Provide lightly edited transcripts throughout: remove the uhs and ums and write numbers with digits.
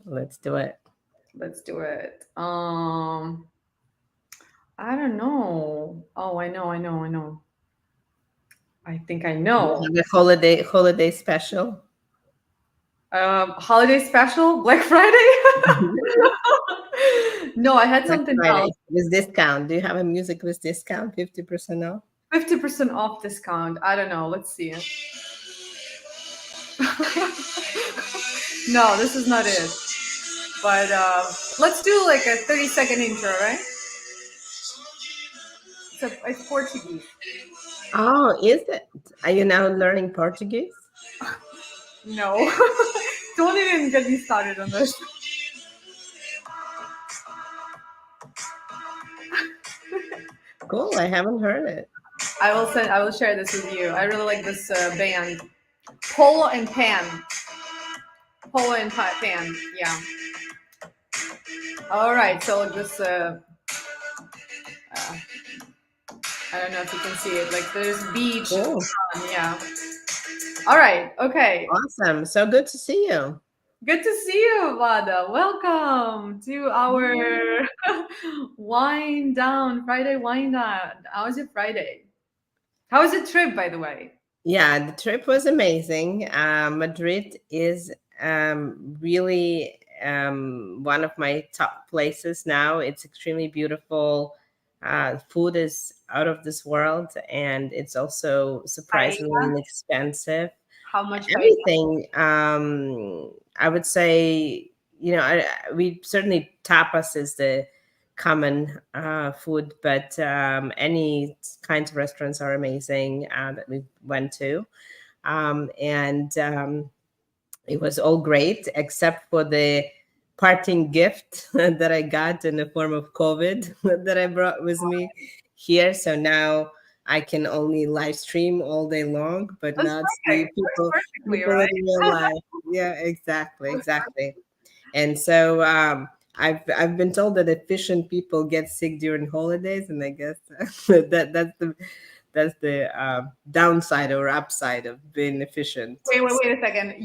Let's do it. Let's do it. I don't know. Oh, I know. I think I You know. have a holiday special. Holiday special, Black Friday. No, I had Black something Friday else. with discount. Do you have a music with discount? 50% off. 50% off discount. I don't know. Let's see. No, this is not it. But let's do like a 30-second intro, right? It's Portuguese. Oh, is it? Are you now learning Portuguese? No. Don't even get me started on this. Cool. I haven't heard it. I will share this with you. I really like this band. Polo and Pan. Polo and Pan. Yeah. All right. So this uh, I don't know if you can see it. Like there's beach. Cool. Yeah. All right. Okay. Awesome. So good to see you. Good to see you, Vada. Welcome to our Yeah. wind down Friday wind down. How was your Friday? How was your trip, by the way? Yeah, the trip was amazing. Madrid is really one of my top places now. It's extremely beautiful. Food is out of this world, and it's also surprisingly Paella? inexpensive. How much paella? Everything, I would say, we certainly tapas is the common food, but any kinds of restaurants are amazing that we went to. And It was all great except for the parting gift that I got in the form of COVID that I brought with me here. So now I can only live stream all day long, but That's not see perfect. Works perfectly, people in right? real life. Yeah, exactly, Works exactly. And so I've been told that efficient people get sick during holidays, and I guess that's the downside or upside of being efficient. Wait a second.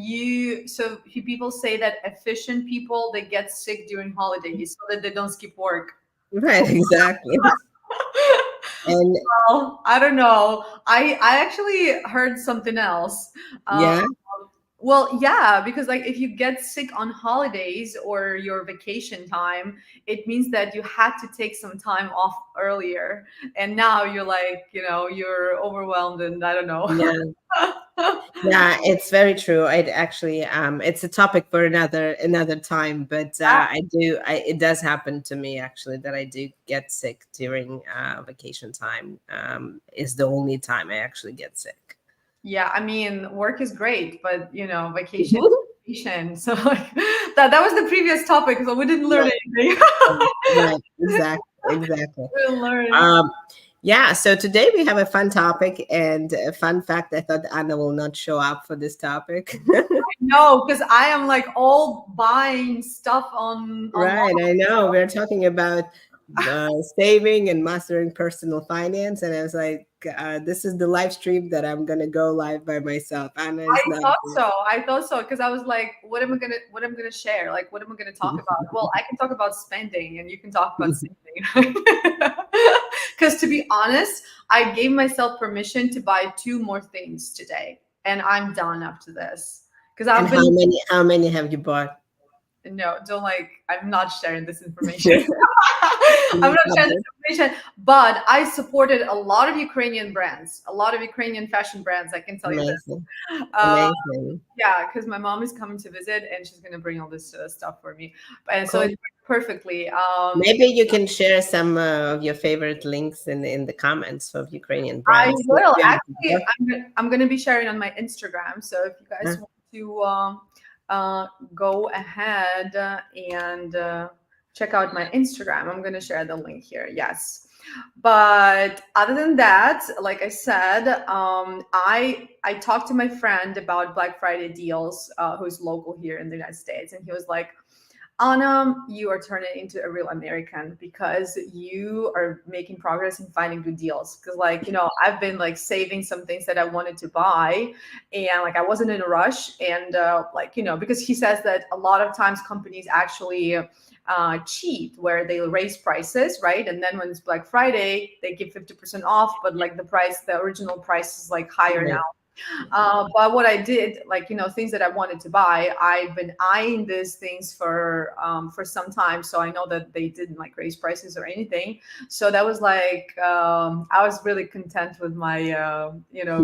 People say that efficient people they get sick during holidays so that they don't skip work. Right, exactly. And Well, I don't know. I actually heard something else. Um, yeah, well, yeah, because like if you get sick on holidays or your vacation time, it means that you had to take some time off earlier, and now you're like, you're overwhelmed, and I don't know. yeah, yeah, it's very true. I'd actually it's a topic for another time, but it does happen to me actually that I do get sick during vacation time. Is the only time I actually get sick. Yeah, I mean, work is great, but vacation, vacation. So like that was the previous topic, so we didn't learn Right, anything. right, exactly, exactly. We didn't learn. Um, yeah, so today we have a fun topic, and a fun fact, I thought Anna will not show up for this topic. No, because I am like all buying stuff on online. Right, I know. We're talking about saving and mastering personal finance, and I was like, "This is the live stream that I'm gonna go live by myself." Anna I is not thought here. so. I thought so because I was like, what am I gonna share? Like, what am I gonna talk about? Well, I can talk about spending, and you can talk about saving. Because to be honest, I gave myself permission to buy two more things today, and I'm done after this. Because And I've been how many have you bought? no, don't like. I'm not sharing this information. I'm In not sharing public? this information, but I supported a lot of Ukrainian brands, a lot of Ukrainian fashion brands. I can tell you this. Amazing, Uh, amazing. yeah, because my mom is coming to visit and she's gonna bring all this stuff for me, and so Cool. it worked perfectly. Maybe you can share some of your favorite links in the comments of Ukrainian I brands. will Maybe actually. I'm gonna be sharing on my Instagram. So if you guys Huh? want to uh, go ahead and check out my Instagram, I'm gonna share the link here. Yes. But other than that, like I said, I talked to my friend about Black Friday deals, who's local here in the United States, and he was like, Anna, you are turning into a real American because you are making progress in finding good deals. Because, like, I've been like saving some things that I wanted to buy, and like I wasn't in a rush. And like, because he says that a lot of times companies actually cheat, where they raise prices, right? And then when it's Black Friday, they give 50% off, but like the original price is like higher now. Right. But what I did, like, things that I wanted to buy, I've been eyeing these things for some time, so I know that they didn't like raise prices or anything. So that was like, I was really content with my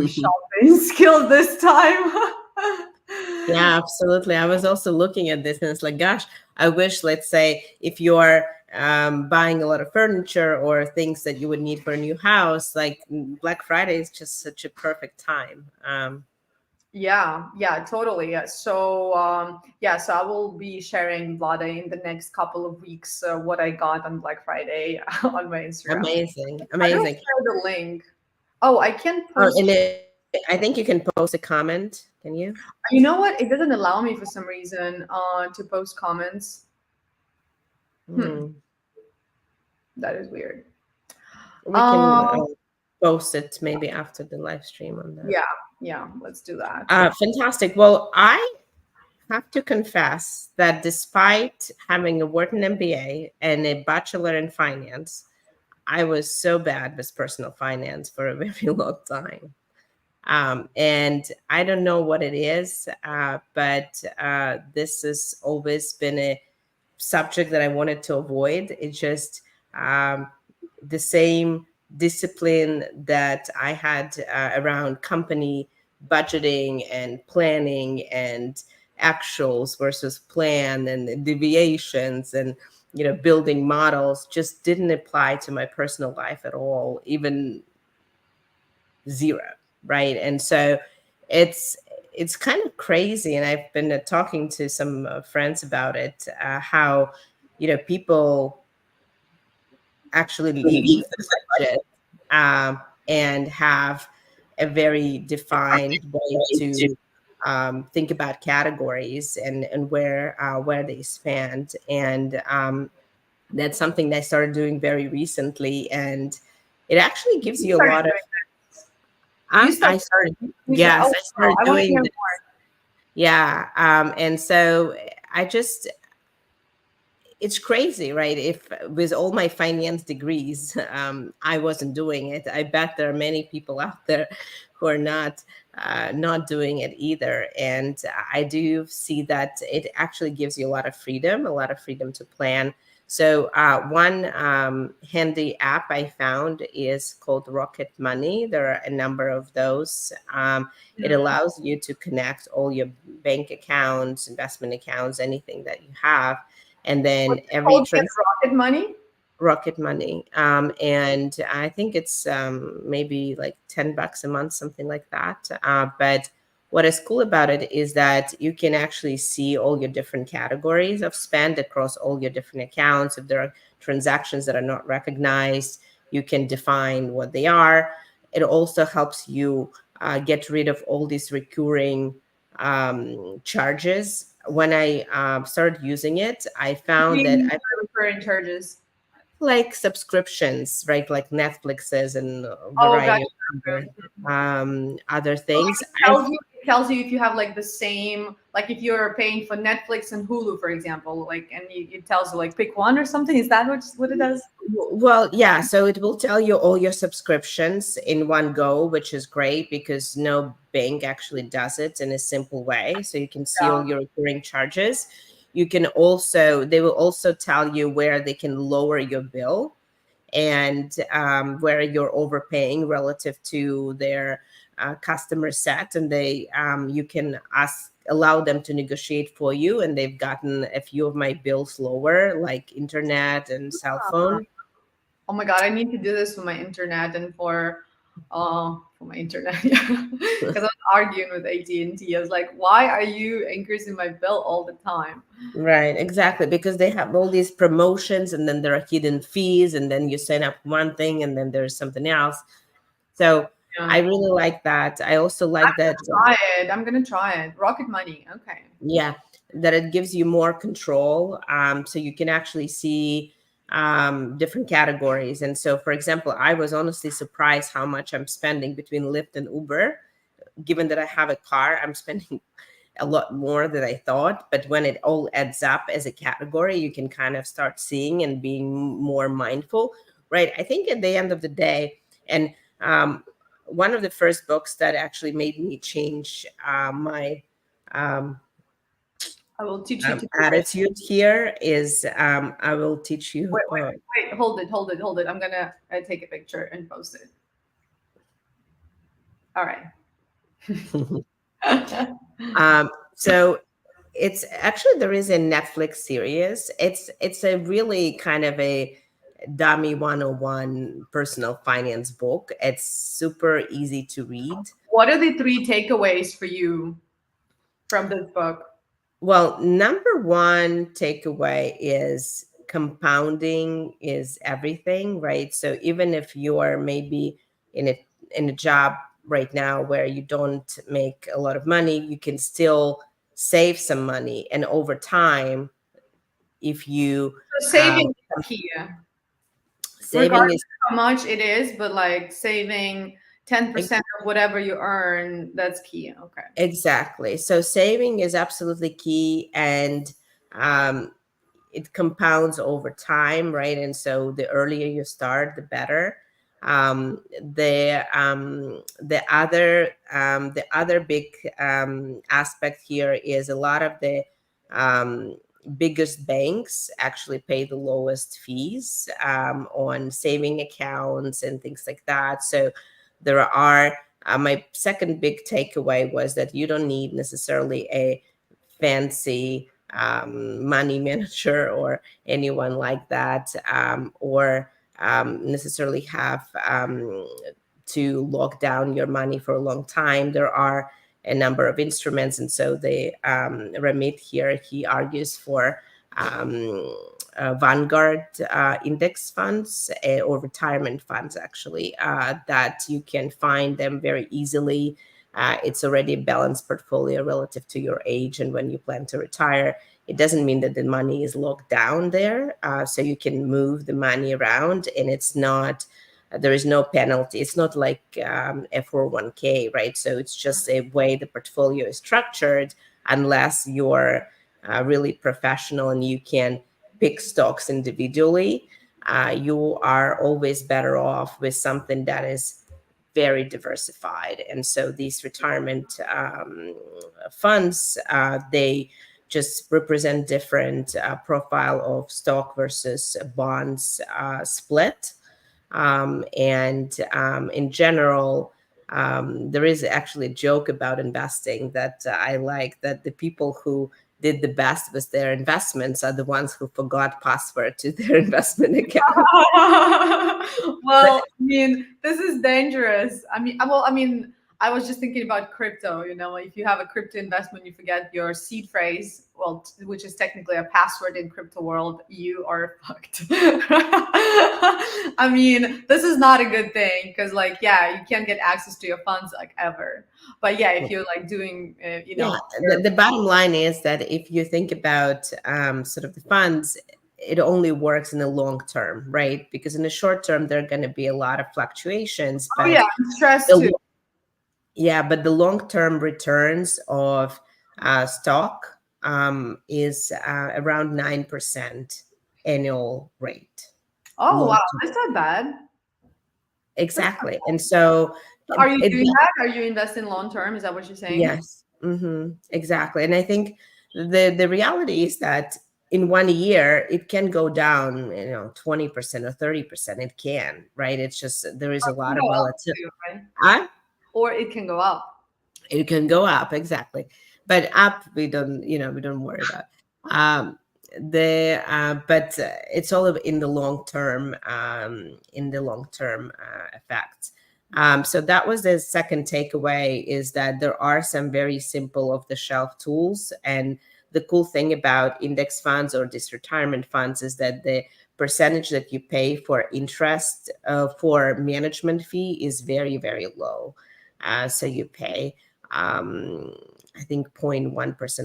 shopping skill this time. Yeah, absolutely. I was also looking at this and it's like, gosh, I wish, let's say, if you're buying a lot of furniture or things that you would need for a new house, like Black Friday is just such a perfect time. Yeah, yeah, totally. Yeah. So, so I will be sharing, Vlada, in the next couple of weeks what I got on Black Friday on my Instagram. Amazing, I don't amazing. share the link. Oh, I can Oh, post. and I think you can post a comment. Can you? You know what? It doesn't allow me for some reason to post comments. Hmm, Hmm. that is weird. We can Um, post it maybe after the live stream on that. yeah, yeah, let's do that. Fantastic. Well, I have to confess that despite having a Wharton MBA and a bachelor in finance, I was so bad with personal finance for a very long time. And I don't know what it is, but this has always been a subject that I wanted to avoid. It's just um, the same discipline that I had around company budgeting and planning and actuals versus plan and deviations and building models just didn't apply to my personal life at all, even zero, right? And so it's it's kind of crazy, and I've been talking to some friends about it, how people actually leave the budget and have a very defined way to think about categories and where they spend. And that's something that I started doing very recently, and it actually gives You you a started lot of. doing You I started. started, You said, yes, "Oh, I wow, started I want to doing hear this. more." Yeah. And so I just, it's crazy, right? If with all my finance degrees, I wasn't doing it, I bet there are many people out there who are not doing it either. And I do see that it actually gives you a lot of freedom to plan. So one handy app I found is called Rocket Money. There are a number of those. It Mhm. allows you to connect all your bank accounts, investment accounts, anything that you have, and then What's it every called again? Rocket Money? Rocket Money. And I think it's maybe like $10 a month, something like that. But what is cool about it is that you can actually see all your different categories of spend across all your different accounts. If there are transactions that are not recognized, you can define what they are. It also helps you get rid of all these recurring charges. When I started using it, I What do found you that mean by recurring charges? like subscriptions, right? Like Netflixes and a Oh, variety gotcha. of Okay. other So like things. I've it tells you if you have like the same, like if you're paying for Netflix and Hulu, for example, like, and it tells you like pick one or something. Is that what it does? Well, yeah, so it will tell you all your subscriptions in one go, which is great because no bank actually does it in a simple way. So you can see all Yeah. your recurring charges. You can also, they will also tell you where they can lower your bill and where you're overpaying relative to their customer set, and they you can allow them to negotiate for you, and they've gotten a few of my bills lower, like internet and cell phone. Oh my God, I need to do this for my internet and for my internet. Yeah. Because I was arguing with AT&T. I was like, why are you increasing my bill all the time? Right, exactly, because they have all these promotions and then there are hidden fees and then you sign up one thing and then there's something else. So Yeah. I really like that. I also like that. Try it. I'm gonna try it. Rocket Money. Okay. Yeah, that it gives you more control. So you can actually see different categories. And so, for example, I was honestly surprised how much I'm spending between Lyft and Uber. Given that I have a car, I'm spending a lot more than I thought. But when it all adds up as a category, you can kind of start seeing and being more mindful, right? I think at the end of the day, and one of the first books that actually made me change my um, I will teach you to do it. attitude here is I will teach you. Wait. Hold it. I'm gonna take a picture and post it. All right. So it's actually, there is a Netflix series. It's a really kind of a dummy 101 personal finance book. It's super easy to read. What are the three takeaways for you from this book? Well, number one takeaway is compounding is everything, right? So even if you are maybe in a job right now where you don't make a lot of money, you can still save some money, and over time, if you So saving is key, saving regardless is of how much it is, but like saving 10% ex- of whatever you earn, that's key. Okay. exactly, so saving is absolutely key, and um, it compounds over time, right? And so the earlier you start, the better. The other big aspect here is a lot of the um, biggest banks actually pay the lowest fees on saving accounts and things like that. So there are my second big takeaway was that you don't need necessarily a fancy money manager or anyone like that, or necessarily have to lock down your money for a long time. There are a number of instruments, and so the Ramit here, he argues for um, Vanguard index funds or retirement funds, actually, that you can find them very easily. It's already a balanced portfolio relative to your age and when you plan to retire. It doesn't mean that the money is locked down there. So you can move the money around, and it's not, there is no penalty. It's not like a 401k, right? So it's just a way the portfolio is structured, unless you're really professional and you can pick stocks individually. You are always better off with something that is very diversified. And so these retirement funds, they just represent different profile of stock versus bonds split. And in general, there is actually a joke about investing that I like, that the people who did the best with their investments are the ones who forgot password to their investment account. Well, I mean, this is dangerous. I was just thinking about crypto. You know, if you have a crypto investment, you forget your seed phrase, well, which is technically a password in crypto world, you are fucked. I mean, this is not a good thing because, like, yeah, you can't get access to your funds like ever. But yeah, if you're like doing, Yeah, the bottom line is that if you think about sort of the funds, it only works in the long term, right? Because in the short term, there are going to be a lot of fluctuations, oh but yeah, stress too. the, yeah, but the long term returns of stock is around 9% annual rate. Oh Long wow, term. that's not bad. That's Exactly. And so So are you it, doing that? Are you investing long term? Is that what you're saying? yes, exactly. And I think the reality is that in 1 year it can go down, 20% or 30%. It can, right? It's just there is Or a it can lot go of up volatility. too, right? Huh? Or it can go up. It can go up, exactly, but up we don't worry about. Um, the but It's all in the long term, effects. So that was the second takeaway, is that there are some very simple off the shelf tools. And the cool thing about index funds or these retirement funds is that the percentage that you pay for interest for management fee is very, very low. So you pay I think 0.1%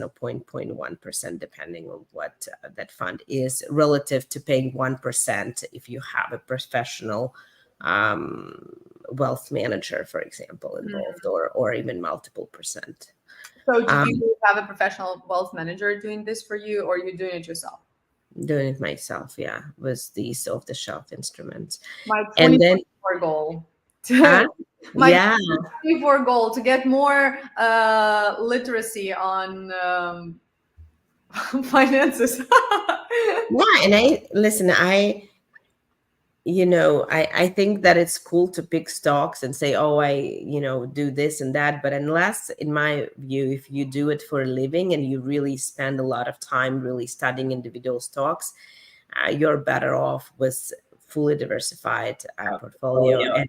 or 0.1%, depending on what that fund is, relative to paying 1% if you have a professional um, wealth manager, for example, involved, or even multiple percent. So did Um, you have a professional wealth manager doing this for you, or you're doing it yourself? doing it myself, yeah, was these off the shelf instruments. My And then, 2024 goal. uh, My yeah, 2024 goal to get more literacy on finances. yeah, and I listen, I think that it's cool to pick stocks and say, oh, I do this and that. But unless, in my view, if you do it for a living and you really spend a lot of time really studying individual stocks, you're better off with fully diversified portfolio.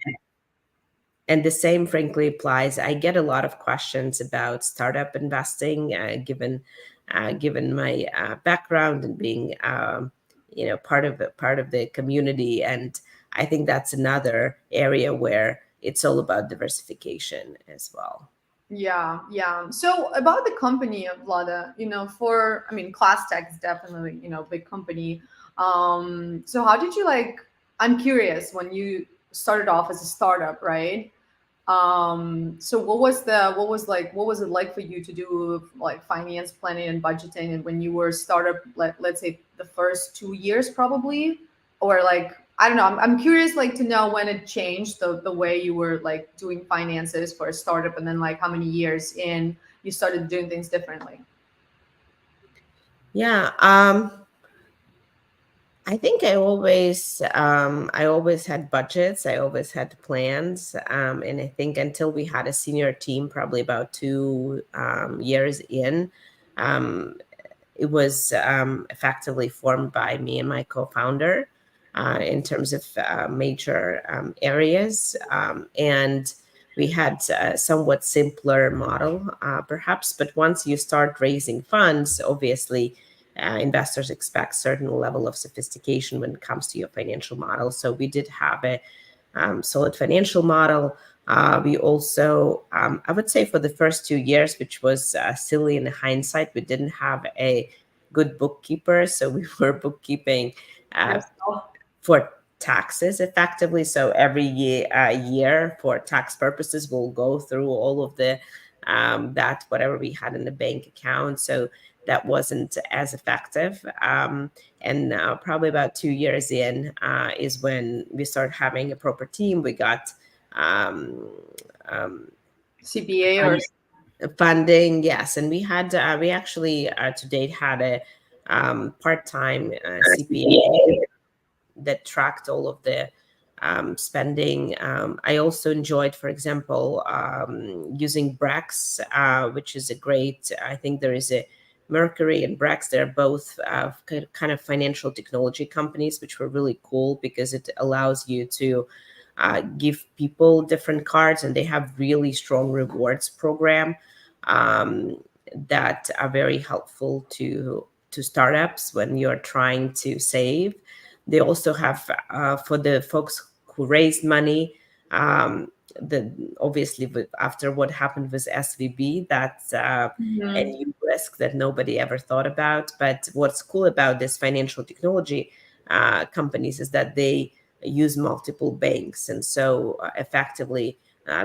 And the same, frankly, applies. I get a lot of questions about startup investing, given my background and being, part of the community. And I think that's another area where it's all about diversification as well. Yeah, yeah. So about the company of Vlada, for I mean, Class Tech is definitely big company. So how did you like? I'm curious when you started off as a startup, right? So what was it like for you to do like finance planning and budgeting, and when you were startup, let's say the first 2 years probably, or like I don't know, I'm curious like to know when it changed the way you were like doing finances for a startup, and then like how many years in you started doing things differently. Yeah. I think I always had budgets. I always had plans, and I think until we had a senior team, probably about 2 years in, um, it was effectively formed by me and my co-founder in terms of major areas, and we had a somewhat simpler model, perhaps. But once you start raising funds, obviously investors expect certain level of sophistication when it comes to your financial model. So we did have a solid financial model. We also, I would say, for the first 2 years, which was silly in hindsight, we didn't have a good bookkeeper, so we were bookkeeping uh, Yourself. for taxes effectively. So every year for tax purposes, we'll go through all of the that whatever we had in the bank account. So that wasn't as effective. And probably about 2 years in is when we started having a proper team. We got um, um, CPA or funding, yes, and we actually to date had a part-time CPA that tracked all of the spending. I also enjoyed, for example, using Brex, which is a great. I think there is a Mercury and Brex. They're both kind of financial technology companies, which were really cool because it allows you to give people different cards, and they have really strong rewards program um, that are very helpful to startups when you're trying to save. They also have for the folks who raised money. The obviously after what happened with SVB, that's a Mhm. new risk that nobody ever thought about. But what's cool about this financial technology companies is that they use multiple banks, and so effectively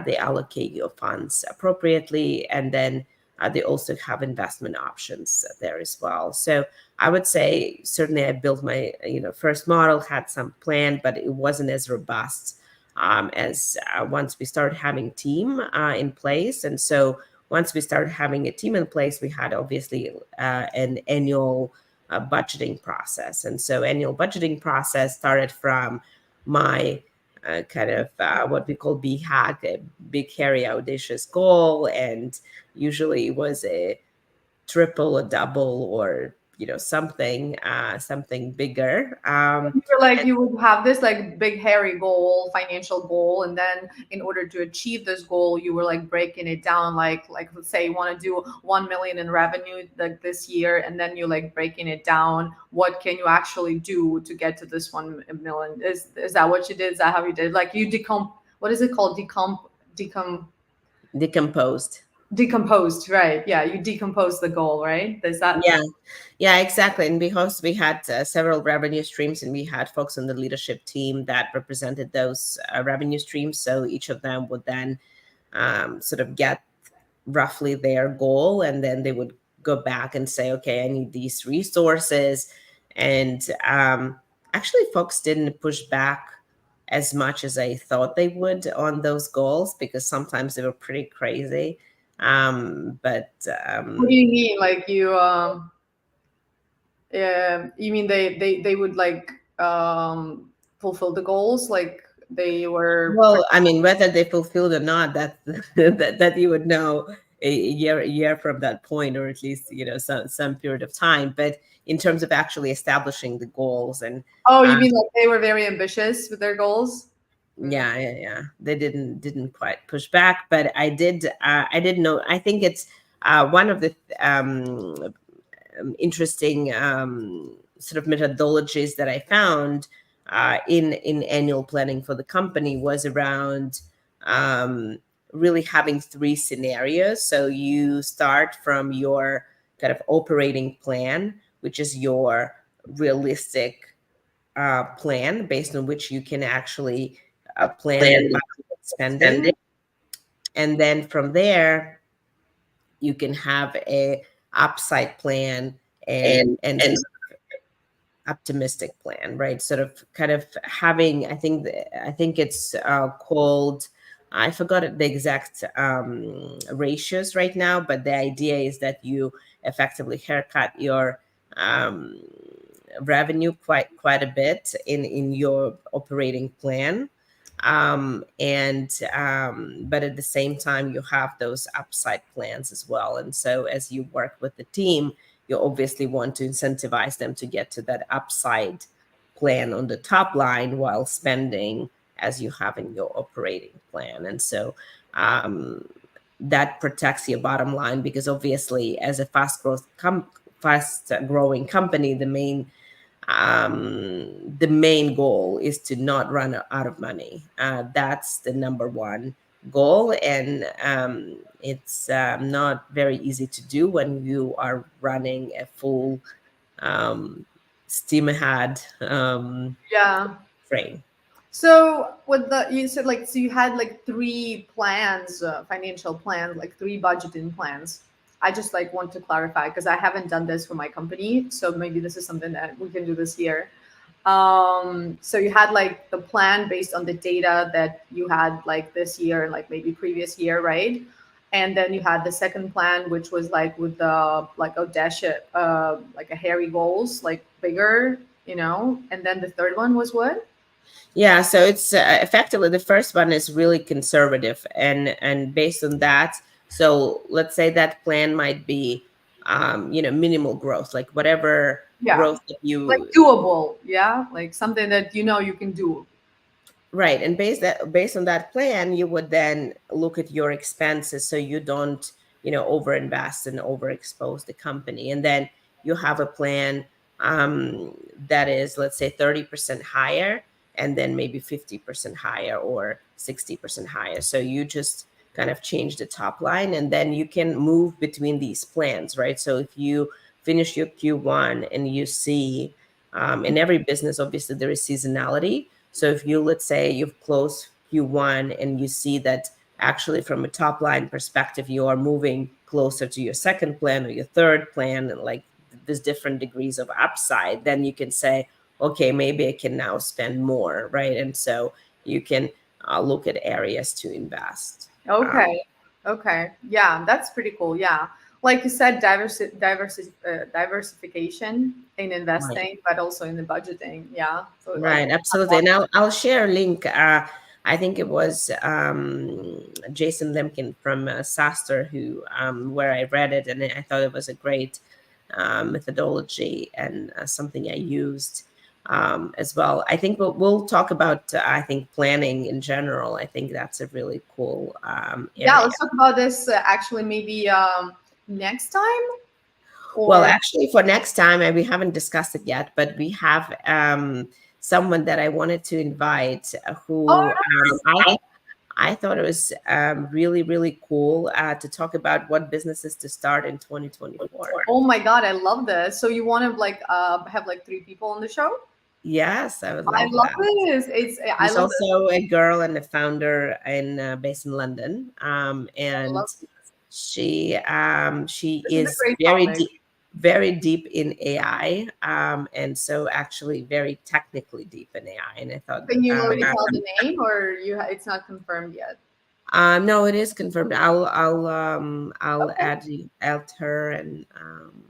they allocate your funds appropriately, and then they also have investment options there as well. So I would say certainly I built my first model, had some plan, but it wasn't as robust as once we started having team in place. And so once we started having a team in place, we had obviously an annual budgeting process. And so annual budgeting process started from my kind of what we call BHAG, a big, hairy, audacious goal, and usually it was a triple, a double, or something bigger. You were like you would have this like big hairy goal, financial goal, and then in order to achieve this goal, you were like breaking it down. Like let's say you want to do 1 million in revenue like this year, and then you're like breaking it down. What can you actually do to get to this 1 million? Is that what you did? Is that how you did? Like you decomp? What is it called? Decomp? Decomposed. Decomposed, right? Yeah, you decompose the goal, right? Is that? Yeah, yeah, exactly. And because we had several revenue streams and we had folks on the leadership team that represented those revenue streams, so each of them would then sort of get roughly their goal, and then they would go back and say, okay, I need these resources. And actually, folks didn't push back as much as I thought they would on those goals, because sometimes they were pretty crazy. But What do you mean? Like you mean they would like fulfill the goals? Like they were Well, I mean, whether they fulfilled or not, that that you would know a year from that point, or at least some period of time. But in terms of actually establishing the goals, and Oh, you uh, mean like they were very ambitious with their goals? Mm. yeah, yeah, yeah, they didn't quite push back. But I did know. I think it's one of the interesting sort of methodologies that I found in annual planning for the company was around um, really having three scenarios. So you start from your kind of operating plan, which is your realistic plan based on which you can actually plan Plan and budget spending. spending. And then from there, you can have a upside plan and And optimistic plan, right? Sort of kind of having, I think it's called, I forgot the exact ratios right now, but the idea is that you effectively haircut your um, revenue quite a bit in your operating plan, and but at the same time you have those upside plans as well. And so as you work with the team, you obviously want to incentivize them to get to that upside plan on the top line while spending as you have in your operating plan. And so that protects your bottom line, because obviously as a fast growing company, the main goal is to not run out of money. That's the number one goal, and it's not very easy to do when you are running a full um, steam ahead Yeah. train. So with the you said like so you had like three plans, financial plans, like three budgeting plans. I just like want to clarify because I haven't done this for my company, so maybe this is something that we can do this year. So you had like the plan based on the data that you had like this year and like maybe previous year, right? And then you had the second plan, which was like with the like audacious, like a hairy goals, like bigger, you know. And then the third one was what? Yeah, so it's effectively, the first one is really conservative, and based on that, so let's say that plan might be minimal growth, like whatever Yeah, growth that like you. doable. Yeah, like something that you know you can do. Right, and based on that plan, you would then look at your expenses so you don't, overinvest and overexpose the company. And then you have a plan that is, let's say, 30% higher, and then maybe 50% higher or 60% higher. So you just kind of change the top line, and then you can move between these plans, right? So if you finish your Q1 and you see, in every business, obviously, there is seasonality. So if you, let's say, you've closed Q1 and you see that actually from a top line perspective, you are moving closer to your second plan or your third plan, and like there's different degrees of upside, then you can say, okay, maybe I can now spend more, right? And so you can look at areas to invest. Okay. Okay. Yeah, that's pretty cool. Yeah. Like you said, diversification in Right. investing, but also in the budgeting. Yeah. So like, Right, absolutely. And I'll share a link. I think it was Jason Lemkin from SaaStr who where I read it, and I thought it was a great methodology, and something I used as well. I think we'll talk about I think planning in general. I think that's a really cool yeah, area. let's talk about this actually maybe next time Well, or actually, for next time, we haven't discussed it yet, but we have someone that I wanted to invite oh, who nice. I thought it was really, really cool to talk about what businesses to start in 2024. Oh my God, I love this. So you want to like have like three people on the show? Yes, I would I love love that. this. I There's love this. also a girl and a founder based in London, I and love this. she This is a is great topic. very deep in AI, and so actually very technically deep in AI. And I thought, Can you already tell the name, or it's not confirmed yet? no, it is confirmed. I'll Okay. add her, and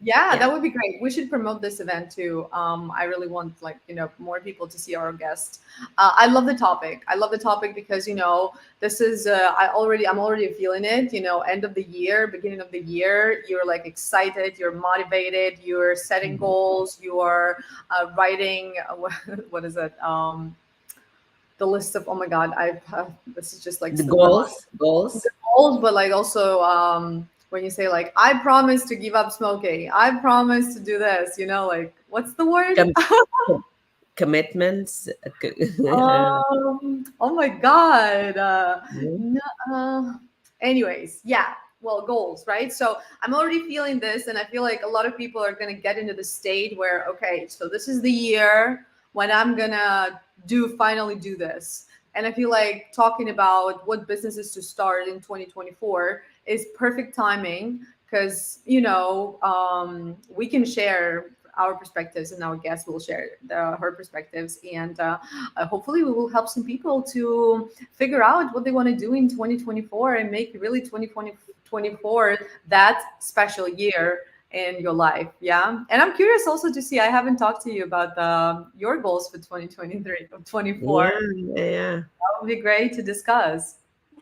Yeah, yeah. that would be great. We should promote this event too. I really want like more people to see our guest. I love the topic. I love the topic because this is I'm already feeling it. End of the year, beginning of the year. You're like excited. You're motivated. You're setting Mhm. goals. You're writing. What is it? The list of, oh my God, I this is just like The slipped my mind. goals. The goals, but like also when you say like I promise to give up smoking, I promise to do this, like what's the word? Com- com- Commitments. Oh my God. Mhm. No, anyways, yeah. Well, goals, right? So I'm already feeling this, and I feel like a lot of people are gonna get into the state where, okay, so this is the year when I'm gonna finally do this. And I feel like talking about what businesses to start in 2024 is perfect timing because we can share our perspectives, and our guests will share her perspectives, and hopefully we will help some people to figure out what they want to do in 2024 and make really 2024 that special year in your life. Yeah, and I'm curious also to see, I haven't talked to you about your goals for 2023 or 24. Yeah, yeah, yeah. That would be great to discuss.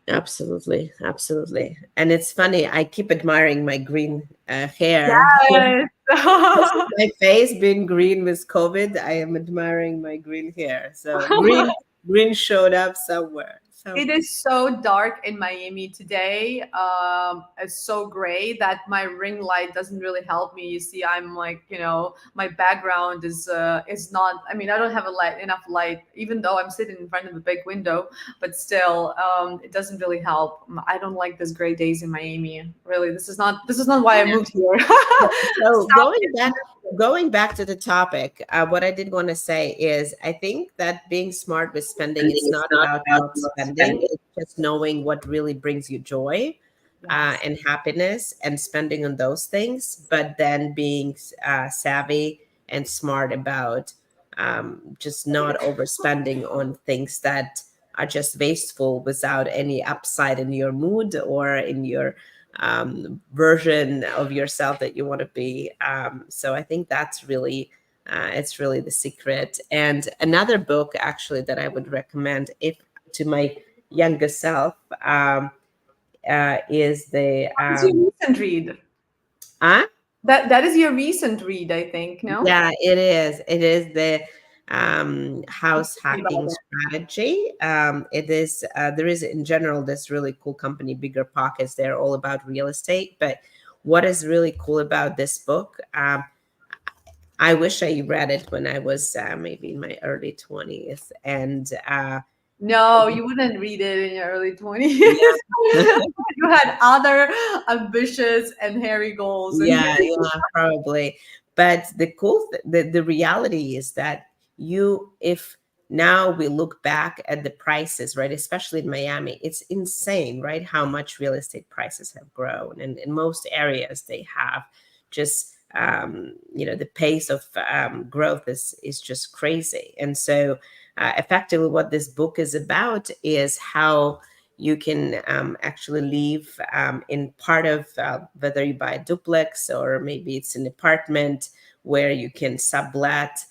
Absolutely, absolutely. And it's funny, I keep admiring my green hair. Yes. Because of my face being green with COVID, I am admiring my green hair. So green showed up somewhere. It Somewhere. is so dark in Miami today. It's so gray that my ring light doesn't really help me. You see, I'm like, my background is not. I mean, I don't have enough light, even though I'm sitting in front of a big window. But still, it doesn't really help. I don't like these gray days in Miami. Really, this is not why I moved here. So Stop going back to the topic, what I did want to say is I think that being smart with spending, spending. it's It's not not about about not not spending, spending. it's just knowing what really brings you joy Yes. and happiness and spending on those things, but then being savvy and smart about just not overspending on things that are just wasteful without any upside in your mood or in your version of yourself that you want to be. So I think that's really it's really the secret. And another book actually that I would recommend if to my younger self is the What's your recent read? uh, That is your recent read, I think. No. yeah, it is. It is the house Tell me about hacking it. strategy. It is there is in general this really cool company, Bigger Pockets. They're all about real estate. But what is really cool about this book? I wish I read it when I was maybe in my early 20s, and No, you wouldn't read it in your early 20s. yeah. You had other ambitious and hairy goals, and Yeah, yeah, probably. But the reality is that if now we look back at the prices, right, especially in Miami, it's insane, right, how much real estate prices have grown. And in most areas, they have just, the pace of growth is just crazy. And so, effectively, what this book is about is how you can actually live in part of whether you buy a duplex or maybe it's an apartment where you can sublet,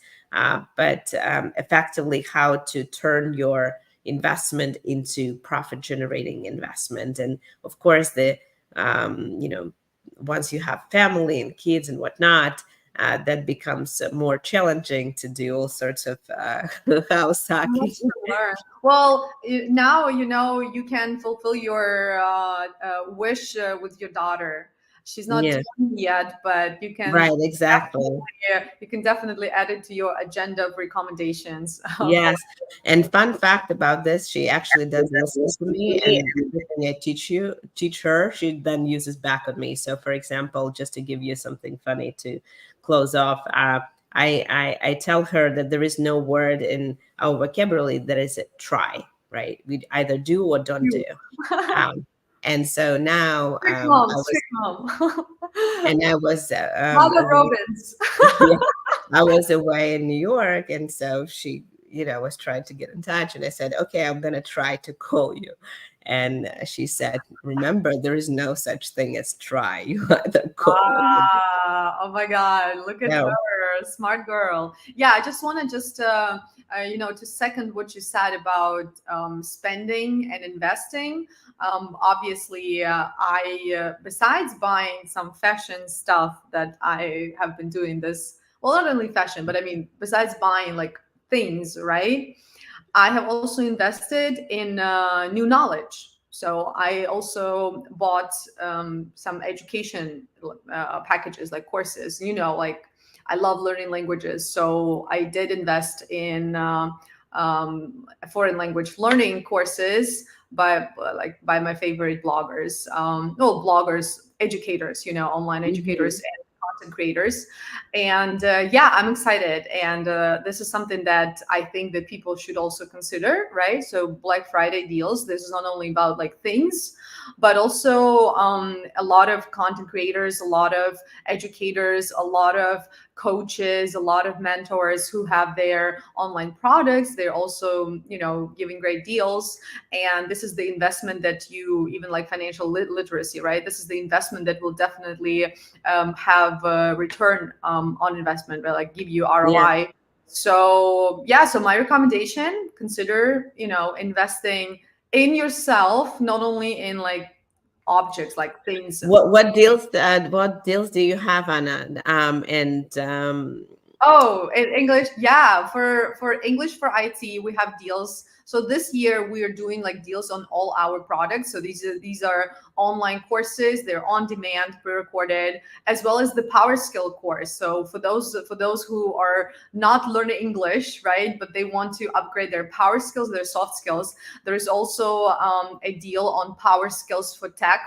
but effectively how to turn your investment into profit generating investment. And of course, once you have family and kids and whatnot, that becomes more challenging to do all sorts of house hacking. much to learn. Well, now you can fulfill your wish with your daughter. She's not Yeah. 20 yet, but you can Right. Exactly. definitely add it to your agenda of recommendations. For Yes. And fun fact about this, she actually does listen to me, and everything I teach her, she then uses back on me. So for example, just to give you something funny to close off, I tell her that there is no word in our vocabulary that is a try, right? We either do or don't do. you. Um, and so now Strict mom. I was Mother Robbins. yeah, I was away in New York, and so she, was trying to get in touch, and I said, "Okay, I'm gonna try to call you." And she said, "Remember, there is no such thing as try. You either call or you don't." Oh my God, look at So, her, smart girl. Yeah, I just want to to second what you said about spending and investing. Obviously, besides buying some fashion stuff that I have been doing this, well, not only fashion, but I mean, besides buying like things, right? I have also invested in new knowledge. So I also bought some education packages, like courses. Like I love learning languages, so I did invest in foreign language learning courses by my favorite bloggers. No, bloggers, educators. Online educators mhm. and content creators. And yeah, I'm excited, and this is something that I think that people should also consider, right? So Black Friday deals, this is not only about like things, but also a lot of content creators, a lot of educators, a lot of coaches, a lot of mentors who have their online products. They're also giving great deals, and this is the investment that you, even like financial literacy, right? This is the investment that will definitely have a return on investment, right? Like give you Yeah. ROI. So yeah, so my recommendation: consider investing in yourself, not only in like objects, like things. What deals do you have, Anna? And Oh, in English, yeah. For English for IT, we have deals. So this year we are doing like deals on all our products. So these are online courses. They're on demand, pre-recorded, as well as the Power Skill course. So for those who are not learning English, right, but they want to upgrade their power skills, their soft skills, there is also a deal on Power Skills for tech,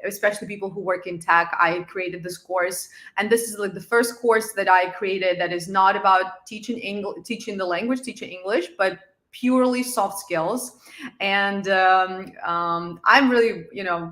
especially people who work in tech. I created this course, and this is like the first course that I created that is not about teaching English, teaching the language, teaching English, but purely soft skills. And I'm really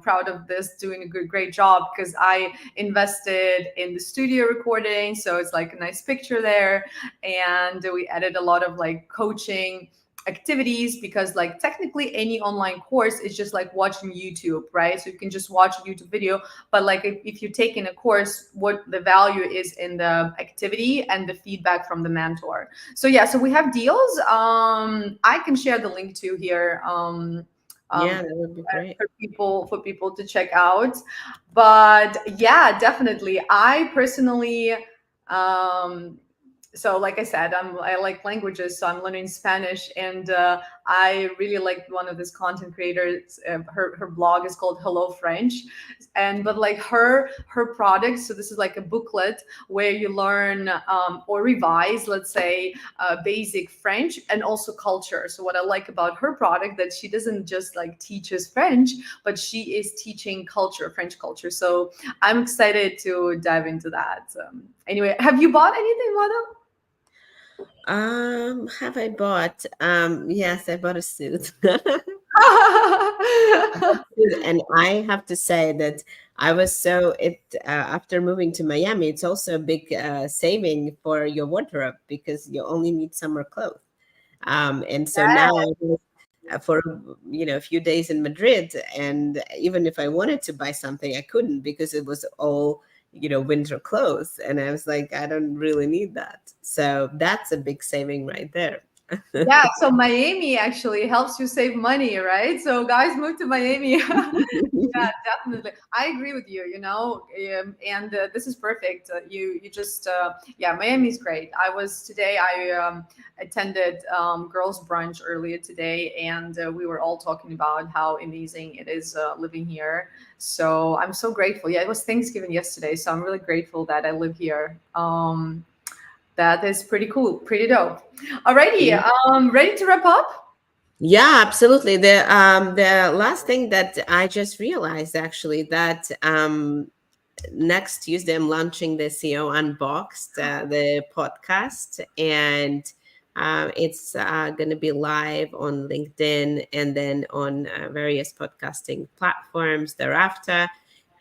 proud of this, doing a great job, because I invested in the studio recording, so it's like a nice picture there, and we added a lot of like coaching activities, because like technically any online course is just like watching YouTube, right? So you can just watch a YouTube video, but like if you're taking a course, what the value is in the activity and the feedback from the mentor. So yeah, so we have deals. I can share the link to here, yeah, that would be great. for people to check out. But yeah, definitely, I personally, um so like I said, I like languages, so I'm learning Spanish, and I really like one of these content creators. Her blog is called Hello French, and but like her products. So this is like a booklet where you learn or revise, let's say, basic French and also culture. So what I like about her product, that she doesn't just like teaches French, but she is teaching culture, French culture. So I'm excited to dive into that. Anyway, have you bought anything, Mada? Have I bought? Yes, I bought a suit. And I have to say that I was so it after moving to Miami, it's also a big saving for your wardrobe because you only need summer clothes. And so now I was, for a few days in Madrid, and even if I wanted to buy something, I couldn't because it was all winter clothes, and I was like, I don't really need that. So that's a big saving right there. Yeah, so Miami actually helps you save money, right? So guys, move to Miami. Yeah, definitely. I agree with you. And this is perfect. You just yeah, Miami's great. I was today. I attended girls' brunch earlier today, and we were all talking about how amazing it is living here. So I'm so grateful. Yeah, it was Thanksgiving yesterday, so I'm really grateful that I live here. That is pretty cool, pretty dope. Alrighty, ready to wrap up? Yeah, absolutely. The last thing that I just realized actually that next Tuesday I'm launching the CEO Unboxed, the podcast, and it's going to be live on LinkedIn and then on various podcasting platforms thereafter.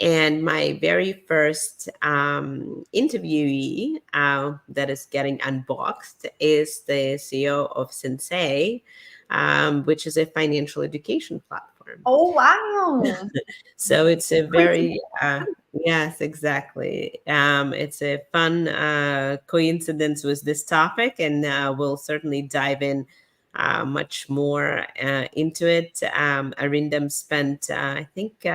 And my very first interviewee that is getting unboxed is the CEO of Sensei, which is a financial education platform. Oh wow! So it's a Quick. very yes, exactly. It's a fun coincidence with this topic, and we'll certainly dive in much more into it. Arindam spent, I think,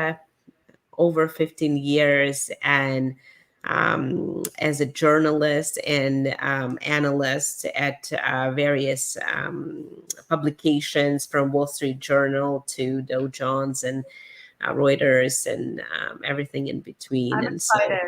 over 15 years and as a journalist and analyst at various publications from Wall Street Journal to Dow Jones and Reuters and everything in between. I'm And so, excited.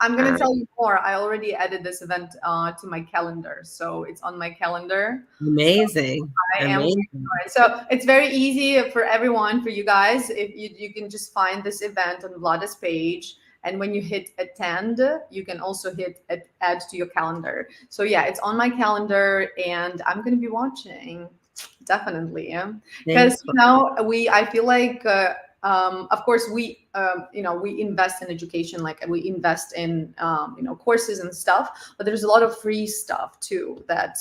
I'm gonna uh, tell you more. I already added this event to my calendar, so it's on my calendar. So amazing, I am waiting amazing. for it. So it's very easy for everyone, for you guys. If you can just find this event on Vlada's page, and when you hit attend, you can also hit add to your calendar. So yeah, it's on my calendar, and I'm gonna be watching. Definitely, yeah. Thanks Because for I feel like. Of course, we invest in education, like we invest in courses and stuff. But there's a lot of free stuff too that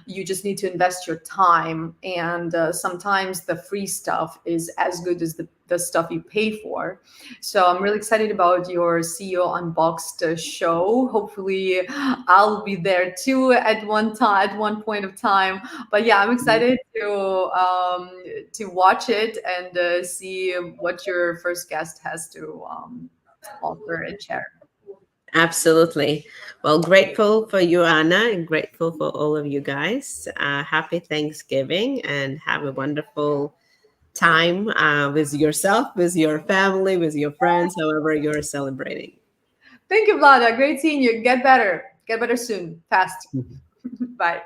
you just need to invest your time, and sometimes the free stuff is as good as the stuff you pay for. So I'm really excited about your CEO Unboxed show. Hopefully, I'll be there too at one point of time. But yeah, I'm excited to watch it and see what your first guest has to offer and share. absolutely. Well, grateful for you, Anna, and grateful for all of you guys. Happy Thanksgiving and have a wonderful time with yourself, with your family, with your friends, however you're celebrating. Thank you, Vlada. Great seeing you. Get better. Get better soon. Fast. Bye.